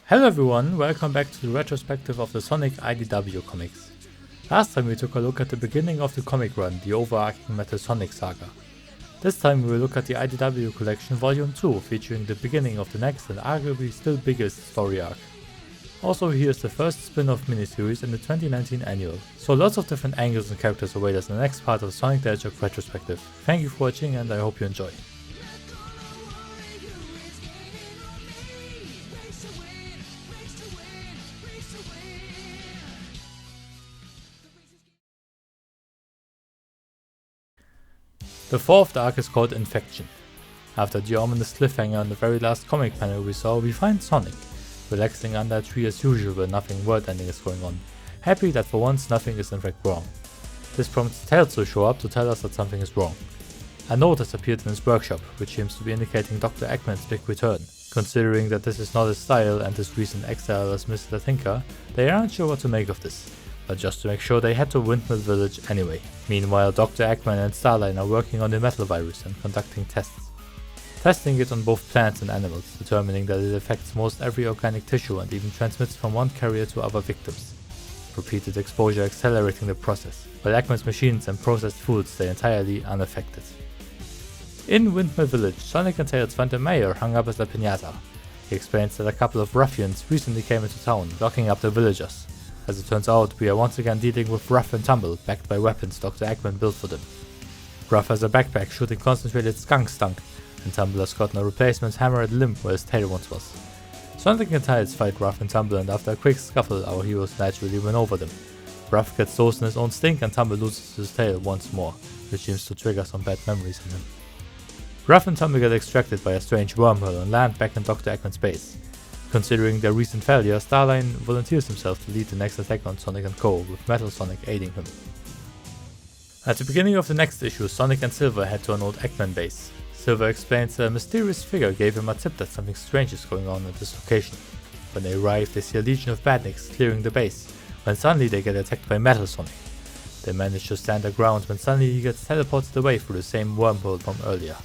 Hello everyone, welcome back to the retrospective of the Sonic IDW comics. Last time we took a look at the beginning of the comic run, the overarching Metal Sonic saga. This time we will look at the IDW collection Vol.2, featuring the beginning of the next and arguably still biggest story arc. Also here's the first spin-off miniseries in the 2019 annual, so lots of different angles and characters await us in the next part of the Sonic the Hedgehog retrospective. Thank you for watching and I hope you enjoy. The fourth arc is called Infection. After the ominous cliffhanger on the very last comic panel we saw, we find Sonic, relaxing under a tree as usual when nothing world-ending is going on, happy that for once nothing is in fact wrong. This prompts Tails to show up to tell us that something is wrong. A note has appeared in his workshop, which seems to be indicating Dr. Eggman's big return. Considering that this is not his style and his recent exile as Mr. Thinker, they aren't sure what to make of this. But just to make sure they head to Windmill Village anyway. Meanwhile, Dr. Eggman and Starline are working on the metal virus and conducting tests. Testing it on both plants and animals, determining that it affects most every organic tissue and even transmits from one carrier to other victims. Repeated exposure accelerating the process, while Eggman's machines and processed foods stay entirely unaffected. In Windmill Village, Sonic and Tails find the mayor hung up as a piñata. He explains that a couple of ruffians recently came into town, locking up the villagers. As it turns out, we are once again dealing with Ruff and Tumble, backed by weapons Dr. Eggman built for them. Ruff has a backpack shooting concentrated skunk stunk, and Tumble has gotten a replacement hammerhead limb where his tail once was. Sonic and Tails fight Ruff and Tumble, and after a quick scuffle, our heroes naturally win over them. Ruff gets dosed in his own stink and Tumble loses his tail once more, which seems to trigger some bad memories in him. Ruff and Tumble get extracted by a strange wormhole and land back in Dr. Eggman's base. Considering their recent failure, Starline volunteers himself to lead the next attack on Sonic & Co., with Metal Sonic aiding him. At the beginning of the next issue, Sonic and Silver head to an old Eggman base. Silver explains that a mysterious figure gave him a tip that something strange is going on at this location. When they arrive, they see a legion of badniks clearing the base, when suddenly they get attacked by Metal Sonic. They manage to stand their ground when suddenly he gets teleported away through the same wormhole from earlier.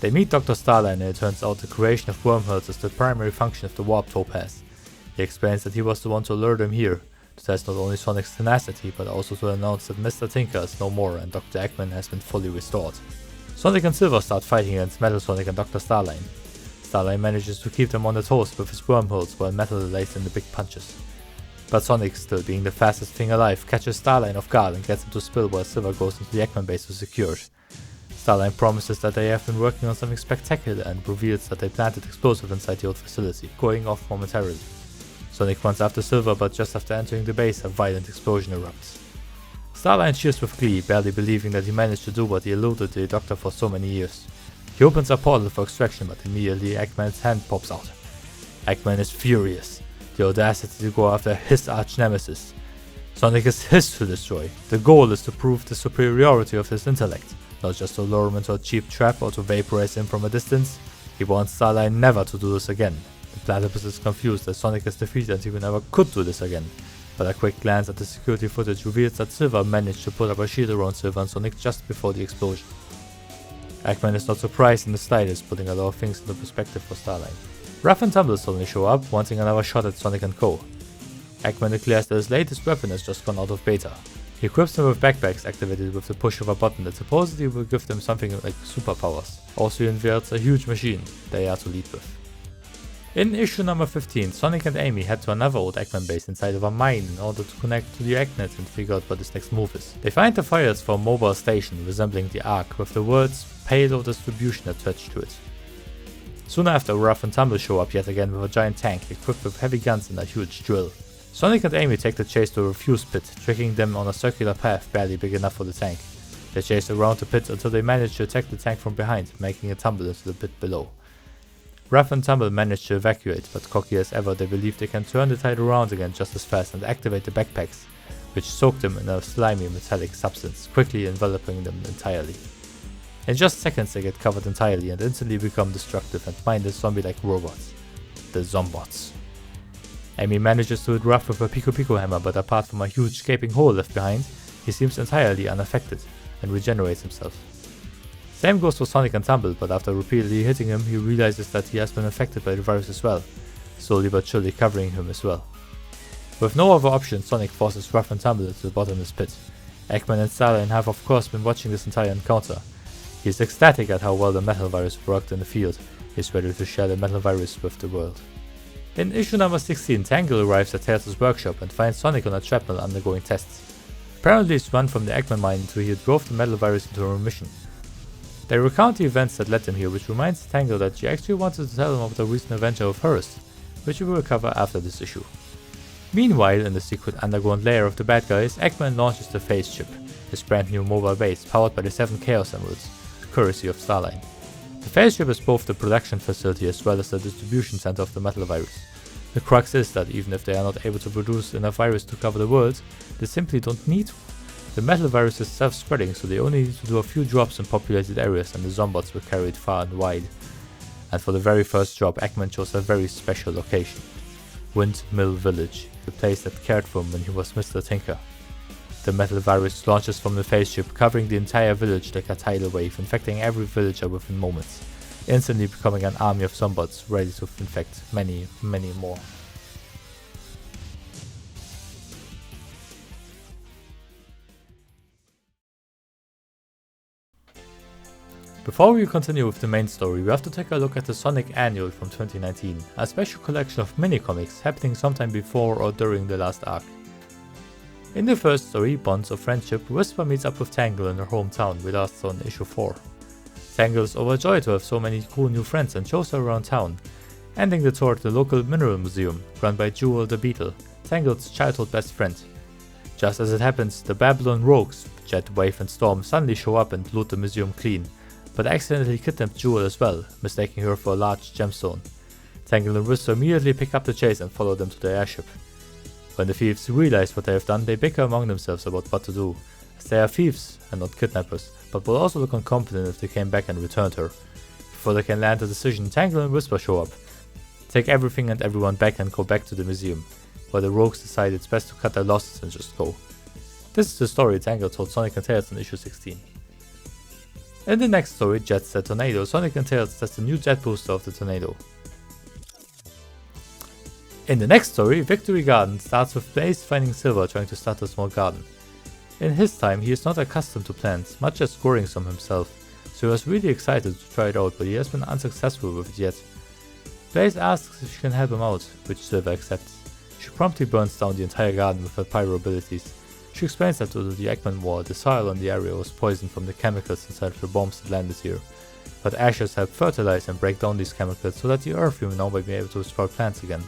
They meet Dr. Starline and it turns out the creation of wormholes is the primary function of the Warp Topaz. He explains that he was the one to lure them here, to test not only Sonic's tenacity but also to announce that Mr. Tinker is no more and Dr. Eggman has been fully restored. Sonic and Silver start fighting against Metal Sonic and Dr. Starline. Starline manages to keep them on their toes with his wormholes while Metal lays in the big punches. But Sonic, still being the fastest thing alive, catches Starline off guard and gets him to spill while Silver goes into the Eggman base to secure it. Starline promises that they have been working on something spectacular and reveals that they planted explosive inside the old facility, going off momentarily. Sonic runs after Silver, but just after entering the base a violent explosion erupts. Starline cheers with glee, barely believing that he managed to do what he eluded the Doctor for so many years. He opens a portal for extraction, but immediately Eggman's hand pops out. Eggman is furious, the audacity to go after his arch-nemesis. Sonic is his to destroy. The goal is to prove the superiority of his intellect. Not just to lure him into a cheap trap or to vaporize him from a distance. He wants Starline never to do this again. The platypus is confused as Sonic is defeated and he never could do this again. But a quick glance at the security footage reveals that Silver managed to put up a shield around Silver and Sonic just before the explosion. Eggman is not surprised in the slightest, putting a lot of things into perspective for Starline. Ruff and Tumble suddenly show up, wanting another shot at Sonic & Co. Eggman declares that his latest weapon has just gone out of beta. He equips them with backpacks activated with the push of a button that supposedly will give them something like superpowers. Also he unveils a huge machine they are to lead with. In issue number 15, Sonic and Amy head to another old Eggman base inside of a mine in order to connect to the Eggnet and figure out what his next move is. They find the files for a mobile station resembling the Ark with the words payload distribution attached to it. Soon after, Ruff and Tumble show up yet again with a giant tank equipped with heavy guns and a huge drill. Sonic and Amy take the chase to a refuse pit, tricking them on a circular path barely big enough for the tank. They chase around the pit until they manage to attack the tank from behind, making it tumble into the pit below. Ruff and Tumble manage to evacuate, but cocky as ever they believe they can turn the tide around again just as fast and activate the backpacks, which soak them in a slimy metallic substance, quickly enveloping them entirely. In just seconds they get covered entirely and instantly become destructive and mindless zombie-like robots. The Zombots. Amy manages to hit Ruff with a Pico Pico hammer, but apart from a huge gaping hole left behind, he seems entirely unaffected and regenerates himself. Same goes for Sonic and Tumble, but after repeatedly hitting him, he realizes that he has been affected by the virus as well. slowly but surely covering him as well. With no other option, Sonic forces Rough and Tumble to the bottomless pit. Eggman and Starline have of course been watching this entire encounter. He is ecstatic at how well the metal virus worked in the field. He is ready to share the metal virus with the world. In issue number 16, Tangle arrives at Tails' workshop and finds Sonic on a treadmill undergoing tests. Apparently he's run from the Eggman mine until he drove the metal virus into a remission. They recount the events that led them here, which reminds Tangle that she actually wanted to tell him of the recent adventure of hers, which we will cover after this issue. Meanwhile, in the secret underground lair of the bad guys, Eggman launches the Phase Ship, his brand new mobile base powered by the 7 Chaos Emeralds, courtesy of Starline. The Phase Ship is both the production facility as well as the distribution center of the metal virus. The crux is that even if they are not able to produce enough virus to cover the world, they simply don't need to. The metal virus is self-spreading, so they only need to do a few drops in populated areas and the zombots were carried far and wide. And for the very first drop, Eggman chose a very special location. Windmill Village, the place that cared for him when he was Mr. Tinker. The metal virus launches from the Phase Ship, covering the entire village like a tidal wave, infecting every villager within moments, instantly becoming an army of zombots ready to infect many, many more. Before we continue with the main story, we have to take a look at the Sonic Annual from 2019, a special collection of mini-comics happening sometime before or during the last arc. In the first story, Bonds of Friendship, Whisper meets up with Tangle in her hometown we last saw in issue 4. Tangle is overjoyed to have so many cool new friends and shows her around town, ending the tour at the local mineral museum, run by Jewel the Beetle, Tangle's childhood best friend. Just as it happens, the Babylon rogues, Jet, Wave and Storm suddenly show up and loot the museum clean, but accidentally kidnap Jewel as well, mistaking her for a large gemstone. Tangle and Whisper immediately pick up the chase and follow them to the airship. When the thieves realize what they have done, they bicker among themselves about what to do, as they are thieves and not kidnappers, but will also look incompetent if they came back and returned her. Before they can land a decision, Tangle and Whisper show up, take everything and everyone back and go back to the museum, where the rogues decide it's best to cut their losses and just go. This is the story Tangle told Sonic and Tails in issue 16. In the next story, Jet's the Tornado, Sonic and Tails test the new jet booster of the Tornado. In the next story, Victory Garden starts with Blaze finding Silver trying to start a small garden. In his time, he is not accustomed to plants, much as growing some himself, so he was really excited to try it out, but he has been unsuccessful with it yet. Blaze asks if she can help him out, which Silver accepts. She promptly burns down the entire garden with her pyro abilities. She explains that due to the Eggman War, the soil on the area was poisoned from the chemicals inside of the bombs that landed here. But ashes help fertilize and break down these chemicals so that the earth will now be able to sprout plants again.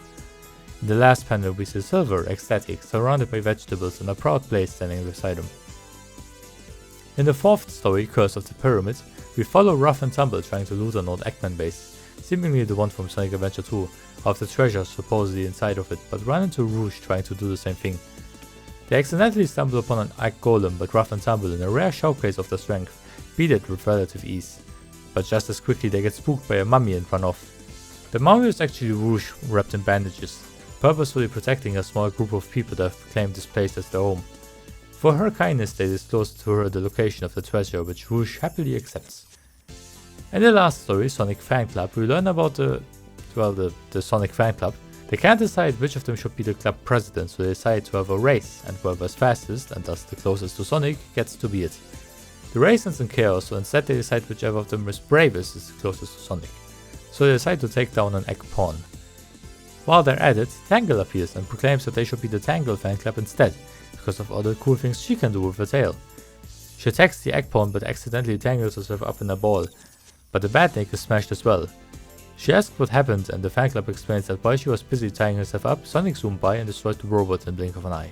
In the last panel we see Silver, ecstatic, surrounded by vegetables and a proud Blaze standing beside him. In the fourth story, Curse of the Pyramid, we follow Rough and Tumble trying to loot an old Eggman base, seemingly the one from Sonic Adventure 2, of the treasures supposedly inside of it, but run into Rouge trying to do the same thing. They accidentally stumble upon an Egg Golem, but Rough and Tumble, in a rare showcase of their strength, beat it with relative ease. But just as quickly they get spooked by a mummy and run off. The mummy is actually Rouge wrapped in bandages, purposefully protecting a small group of people that have claimed this place as their home. For her kindness they disclose to her the location of the treasure, which Rouge happily accepts. In the last story, Sonic Fan Club, we learn about the Sonic Fan Club. They can't decide which of them should be the club president, so they decide to have a race, and whoever is fastest, and thus the closest to Sonic, gets to be it. The race ends in chaos, so instead they decide whichever of them is bravest is the closest to Sonic. So they decide to take down an egg pawn. While they're at it, Tangle appears and proclaims that they should be the Tangle Fan Club instead, because of all the cool things she can do with her tail. She attacks the egg pawn but accidentally tangles herself up in a ball, but the Batnik is smashed as well. She asks what happened and the fan club explains that while she was busy tying herself up, Sonic zoomed by and destroyed the robot in the blink of an eye.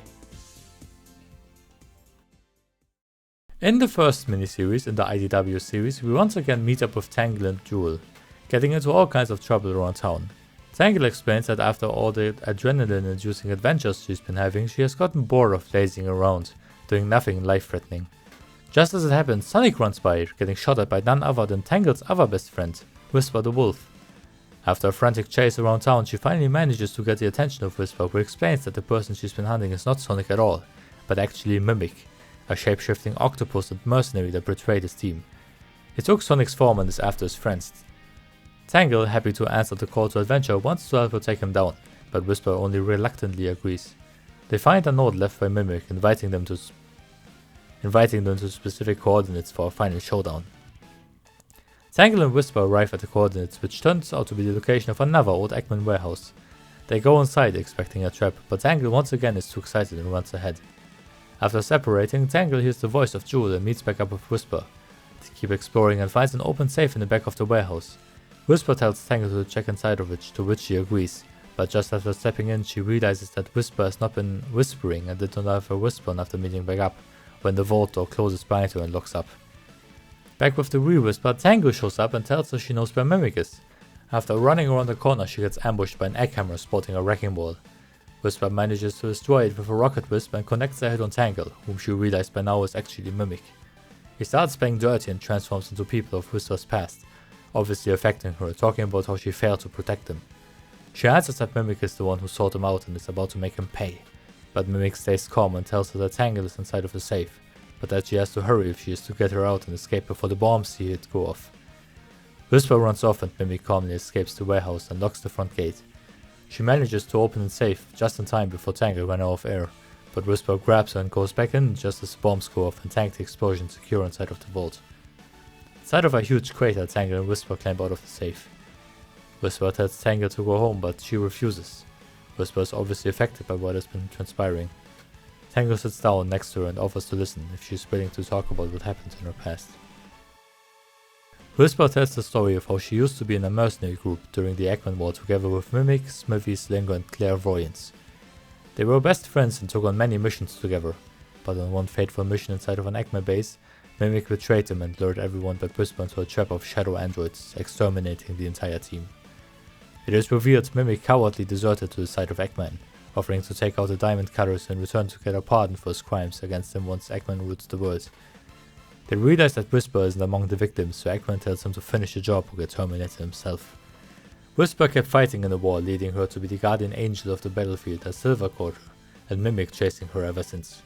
In the first miniseries in the IDW series, we once again meet up with Tangle and Jewel, getting into all kinds of trouble around town. Tangle explains that after all the adrenaline-inducing adventures she's been having, she has gotten bored of lazing around, doing nothing life-threatening. Just as it happens, Sonic runs by, getting shot at by none other than Tangle's other best friend, Whisper the Wolf. After a frantic chase around town, she finally manages to get the attention of Whisper, who explains that the person she's been hunting is not Sonic at all, but actually Mimic, a shape-shifting octopus and mercenary that betrayed his team. He took Sonic's form and is after his friends. Tangle, happy to answer the call to adventure, wants to help her take him down, but Whisper only reluctantly agrees. They find a note left by Mimic inviting them to specific coordinates for a final showdown. Tangle and Whisper arrive at the coordinates, which turns out to be the location of another old Eggman warehouse. They go inside expecting a trap, but Tangle once again is too excited and runs ahead. After separating, Tangle hears the voice of Jewel and meets back up with Whisper. They keep exploring and finds an open safe in the back of the warehouse. Whisper tells Tangle to check inside of it, to which she agrees, but just after stepping in she realizes that Whisper has not been whispering and did not have her whisper after meeting back up, when the vault door closes behind her and locks up. Back with the re-whisper, Tangle shows up and tells her she knows where Mimic is. After running around the corner, she gets ambushed by an egg hammer sporting a wrecking ball. Whisper manages to destroy it with a rocket wisp and connects her head on Tangle, whom she realizes by now is actually Mimic. He starts playing dirty and transforms into people of Whisper's past, obviously affecting her, talking about how she failed to protect them. She answers that Mimic is the one who sought him out and is about to make him pay, but Mimic stays calm and tells her that Tangle is inside of the safe, but that she has to hurry if she is to get her out and escape before the bombs she hit go off. Whisper runs off and Mimic calmly escapes the warehouse and locks the front gate. She manages to open the safe just in time before Tangle ran out of air, but Whisper grabs her and goes back in just as the bombs go off and tank the explosion secure inside of the vault. Inside of a huge crater, Tangle and Whisper climb out of the safe. Whisper tells Tangle to go home, but she refuses. Whisper is obviously affected by what has been transpiring. Tangle sits down next to her and offers to listen if she is willing to talk about what happened in her past. Whisper tells the story of how she used to be in a mercenary group during the Eggman War together with Mimic, Smithy, Slinger and Clairvoyance. They were best friends and took on many missions together, but on one fateful mission inside of an Eggman base, Mimic betrayed them and lured everyone but Whisper into a trap of shadow androids, exterminating the entire team. It is revealed Mimic cowardly deserted to the side of Eggman, offering to take out the Diamond Cutters in return to get a pardon for his crimes against him once Eggman rules the world. They realize that Whisper isn't among the victims, so Eggman tells him to finish the job or get terminated himself. Whisper kept fighting in the war, leading her to be the guardian angel of the battlefield as Silver Quarter, and Mimic chasing her ever since.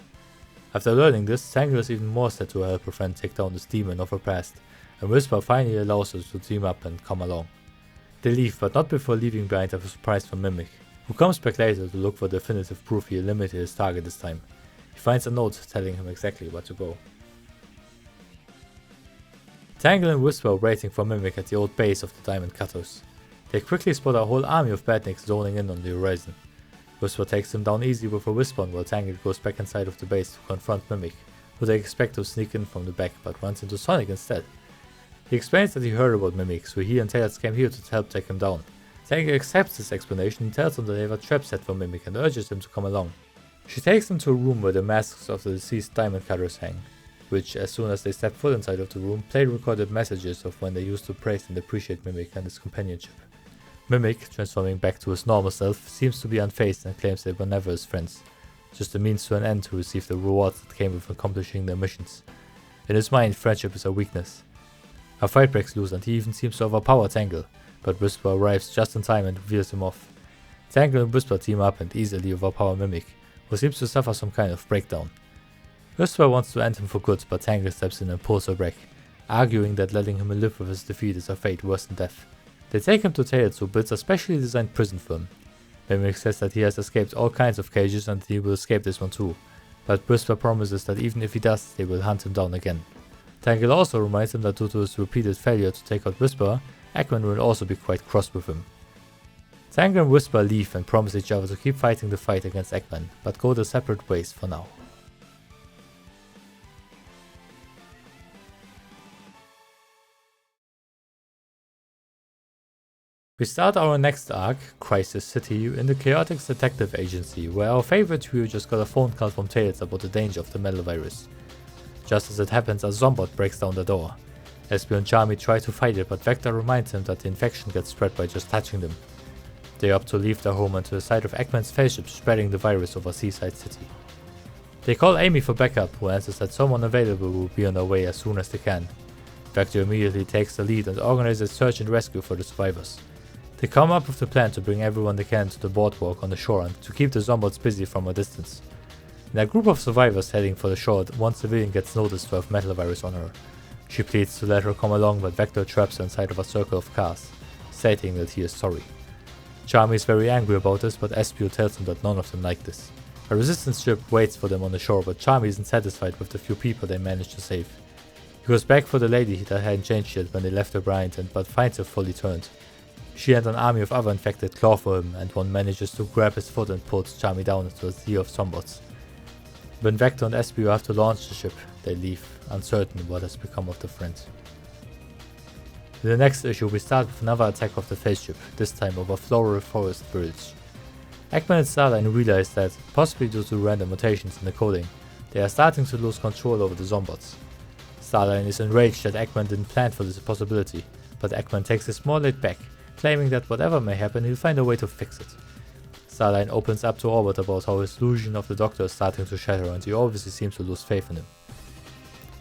After learning this, Tangle is even more set to help her friend take down this demon of her past, and Whisper finally allows her to team up and come along. They leave, but not before leaving behind a surprise from Mimic, who comes back later to look for definitive proof he eliminated his target this time. He finds a note telling him exactly where to go. Tangle and Whisper are waiting for Mimic at the old base of the Diamond Cutters. They quickly spot a whole army of badniks zoning in on the horizon. Whisper takes them down easy with a whisper while Tangle goes back inside of the base to confront Mimic, who they expect to sneak in from the back but runs into Sonic instead. He explains that he heard about Mimic, so he and Tails came here to help take him down. Tangle accepts this explanation and tells him that they have a trap set for Mimic and urges him to come along. She takes them to a room where the masks of the deceased Diamond Cutters hang, which, as soon as they step foot inside of the room, play recorded messages of when they used to praise and appreciate Mimic and his companionship. Mimic, transforming back to his normal self, seems to be unfazed and claims they were never his friends, just a means to an end to receive the rewards that came with accomplishing their missions. In his mind, friendship is a weakness. A fight breaks loose and he even seems to overpower Tangle, but Whisper arrives just in time and veers him off. Tangle and Whisper team up and easily overpower Mimic, who seems to suffer some kind of breakdown. Whisper wants to end him for good, but Tangle steps in and pulls her back, arguing that letting him live with his defeat is a fate worse than death. They take him to Tails, who builds a specially designed prison for him. Mimic says that he has escaped all kinds of cages and he will escape this one too, but Whisper promises that even if he does, they will hunt him down again. Tangle also reminds him that due to his repeated failure to take out Whisper, Eggman will also be quite cross with him. Tangle and Whisper leave and promise each other to keep fighting the fight against Eggman, but go their separate ways for now. We start our next arc, Crisis City, in the Chaotix Detective Agency, where our favorite trio just got a phone call from Tails about the danger of the metal virus. Just as it happens, a zombot breaks down the door. Espio and Charmy try to fight it, but Vector reminds him that the infection gets spread by just touching them. They opt to leave their home and to the side of Eggman's spaceship spreading the virus over Seaside City. They call Amy for backup, who answers that someone available will be on their way as soon as they can. Vector immediately takes the lead and organizes search and rescue for the survivors. They come up with the plan to bring everyone they can to the boardwalk on the shore and to keep the zombots busy from a distance. In a group of survivors heading for the shore, one civilian gets noticed to have metal virus on her. She pleads to let her come along, but Vector traps her inside of a circle of cars. stating that he is sorry. Charmy is very angry about this, but Espio tells him that none of them like this. A resistance ship waits for them on the shore, but Charmy isn't satisfied with the few people they managed to save. He goes back for the lady that hadn't changed yet when they left her behind, but finds her fully turned. She and an army of other infected claw for him, and one manages to grab his foot and pulls Charmy down into a sea of zombots. When Vector and Espio have to launch the ship, they leave, uncertain what has become of the friend. In the next issue, we start with another attack of the face ship, this time over Floral Forest Village. Eggman and Starline realize that, possibly due to random mutations in the coding, they are starting to lose control over the zombots. Starline is enraged that Eggman didn't plan for this possibility, but Eggman takes this more laid back, claiming that whatever may happen, he'll find a way to fix it. Starline opens up to Orbit about how his illusion of the Doctor is starting to shatter, and he obviously seems to lose faith in him.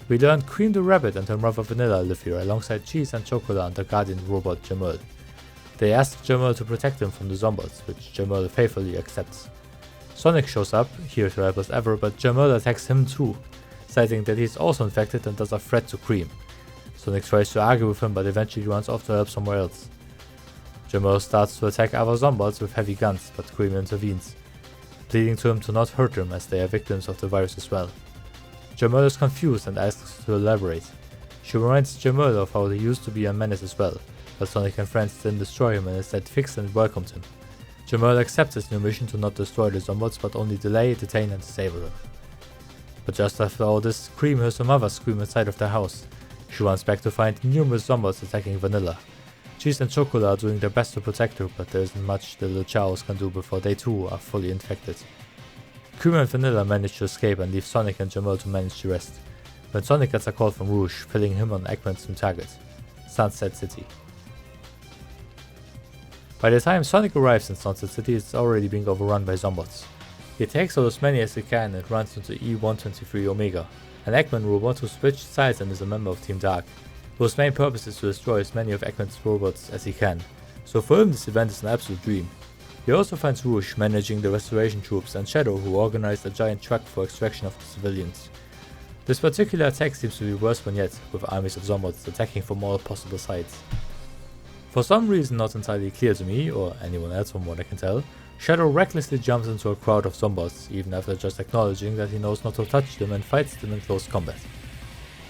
We learned Cream the Rabbit and her mother Vanilla live here alongside Cheese and Chocolate and the guardian robot Jamal. They ask Jamal to protect them from the zombots, which Jamal faithfully accepts. Sonic shows up, here to help as ever, but Jamal attacks him too, citing that he's also infected and thus a threat to Cream. Sonic tries to argue with him but eventually runs off to help somewhere else. Jamal starts to attack other zombots with heavy guns, but Cream intervenes, pleading to him to not hurt them as they are victims of the virus as well. Jamal is confused and asks to elaborate. She reminds Jamal of how he used to be a menace as well, but Sonic and friends didn't destroy him and instead fixed and welcomed him. Jamal accepts his new mission to not destroy the zombots but only delay, detain and disable them. But just after all this, Cream hears her mother scream inside of the house. She runs back to find numerous zombots attacking Vanilla. Cheese and Chocolate are doing their best to protect her, but there isn't much the little Chaos can do before they too are fully infected. Cream and Vanilla manage to escape and leave Sonic and Jamal to manage the rest, when Sonic gets a call from Rouge, filling him on Eggman's new target, Sunset City. By the time Sonic arrives in Sunset City, it's already being overrun by zombots. He takes out as many as he can and runs into E-123 Omega, an Eggman robot who switched sides and is a member of Team Dark, whose main purpose is to destroy as many of Eggman's robots as he can, so for him this event is an absolute dream. He also finds Rouge managing the restoration troops and Shadow, who organized a giant truck for extraction of the civilians. This particular attack seems to be worse one yet, with armies of zombots attacking from all possible sides. For some reason not entirely clear to me, or anyone else from what I can tell, Shadow recklessly jumps into a crowd of zombots, even after just acknowledging that he knows not to touch them and fights them in close combat.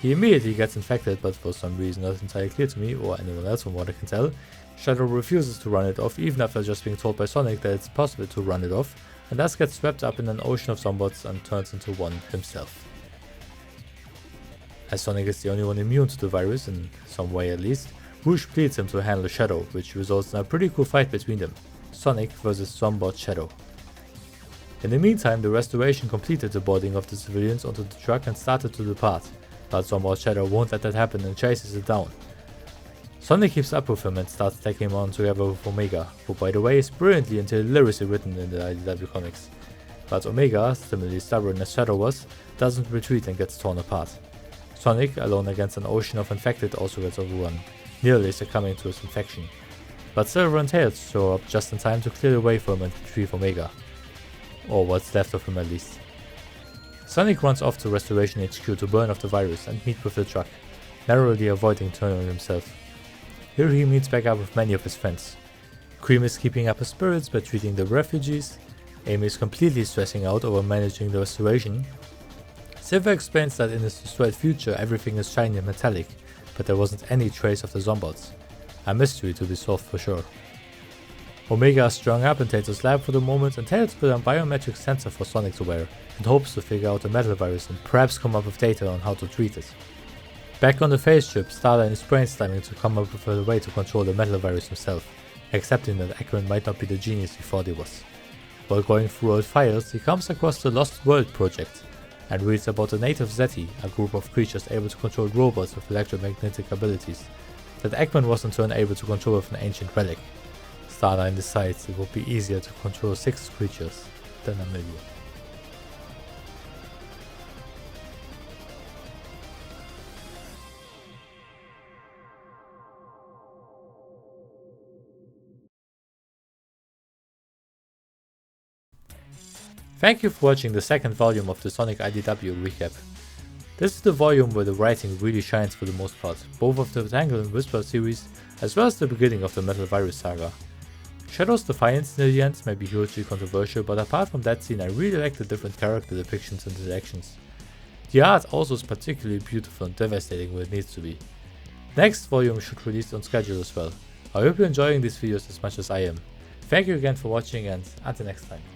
He immediately gets infected, but for some reason not entirely clear to me, or anyone else from what I can tell, Shadow refuses to run it off even after just being told by Sonic that it's possible to run it off, and thus gets swept up in an ocean of zombots and turns into one himself. As Sonic is the only one immune to the virus, in some way at least, Rouge pleads him to handle Shadow, which results in a pretty cool fight between them, Sonic vs Zombot Shadow. In the meantime, the restoration completed the boarding of the civilians onto the truck and started to depart, but Zombot Shadow won't let that happen and chases it down. Sonic keeps up with him and starts taking him on together with Omega, who by the way is brilliantly and hilariously written in the IDW comics. But Omega, similarly stubborn as Shadow was, doesn't retreat and gets torn apart. Sonic, alone against an ocean of infected, also gets overrun, nearly succumbing to his infection. But Silver and Tails show up just in time to clear the way for him and retrieve Omega. Or what's left of him at least. Sonic runs off to Restoration HQ to burn off the virus and meet with the truck, narrowly avoiding turning himself. Here he meets back up with many of his friends. Cream is keeping up his spirits by treating the refugees, Amy is completely stressing out over managing the restoration. Silver explains that in his destroyed future everything is shiny and metallic, but there wasn't any trace of the zombots. A mystery to be solved for sure. Omega is strung up in Tails' lab for the moment and Tails built a biometric sensor for Sonic to wear and hopes to figure out the metal virus and perhaps come up with data on how to treat it. Back on the phase ship, Starline is brainstorming to come up with a way to control the metal virus himself, accepting that Eggman might not be the genius he thought he was. While going through old files, he comes across the Lost World project and reads about the native Zeti, a group of creatures able to control robots with electromagnetic abilities, that Eggman was in turn able to control with an ancient relic. Starline decides it would be easier to control 6 creatures than a million. Thank you for watching the second volume of the Sonic IDW recap. This is the volume where the writing really shines for the most part, both of the Tangle and Whisper series, as well as the beginning of the Metal Virus saga. Shadow's defiance near the end may be hugely controversial, but apart from that scene I really like the different character depictions and interactions. The art also is particularly beautiful and devastating when it needs to be. Next volume should release on schedule as well. I hope you're enjoying these videos as much as I am. Thank you again for watching and until next time.